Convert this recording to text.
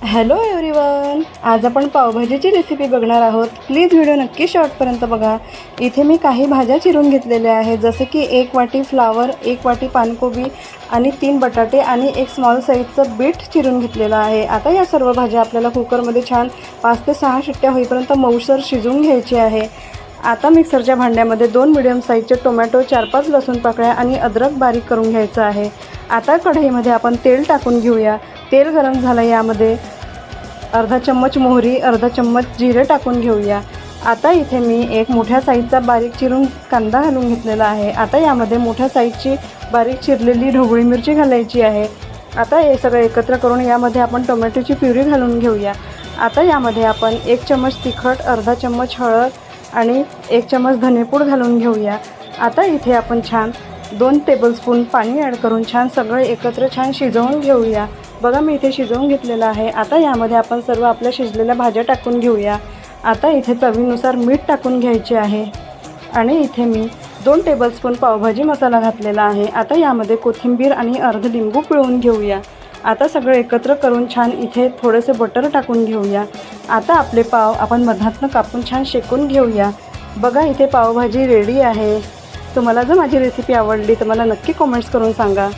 Hello everyone, आज आपण पावभाजीची recipe बघणार आहोत। प्लीज व्हिडिओ नक्की शेवटपर्यंत बघा। इथे मी काही भाज्या चिरून घेतलेल्या आहेत, जसे की 1 वाटी फ्लावर, 1 वाटी पानकोबी आणि 3 बटाटे आणि एक स्मॉल साईजचं बीट चिरून घेतलेलं आहे। आता या सर्व भाज्या आपल्याला कुकरमध्ये छान 5 ते 6 शिट्ट्या होईपर्यंत मऊसर शिजवून घ्यायची आहे। आता मिक्सरच्या भांड्यामध्ये 2 मीडियम साईजचे टोमॅटो, 4-5 लसूण पाकळ्या आणि अद्रक बारीक करून घ्यायचं आहे। आता कढईमध्ये आपण तेल टाकून घेऊया। तेल गरम झालं, यामध्ये अर्धा चम्मच मोहरी, अर्धा चम्मच जिरे टाकून घेऊया। आता इथे मी एक मोठ्या साईजचा बारीक चिरून कांदा घालून घेतलेला आहे। आता यामध्ये मोठ्या साईजची बारीक चिरलेली ढोबळी मिरची घालायची आहे। आता हे सगळं एकत्र करून यामध्ये आपण टोमॅटोची प्युरी घालून घेऊया। आता यामध्ये आपण 1 चम्मच तिखट, अर्धा चम्मच हळद आणि 1 चम्मच धनेपूड घालून घेऊया। आता इथे आपण छान 2 टेबलस्पून पाणी ॲड करून छान सगळं एकत्र छान शिजवून घेऊया। बघा, मी इथे शिजवून घेतलेलं आहे। आता यामध्ये आपण सर्व आपल्या शिजलेल्या भाज्या टाकून घेऊया। आता इथे चवीनुसार मीठ टाकून घ्यायचे आहे आणि इथे मी 2 टेबलस्पून पावभाजी मसाला घातलेला आहे। आता यामध्ये कोथिंबीर आणि अर्ध लिंबू पिळून घेऊया। आता सगळं एकत्र करून छान इथे थोडेसे बटर टाकून घेऊया। आता आपले पाव आपण मधातनं कापून छान शेकून घेऊया। बघा, इथे पावभाजी रेडी आहे। तुम्हाला जर माझी रेसिपी आवडली तर मला नक्की कमेंट्स करून सांगा।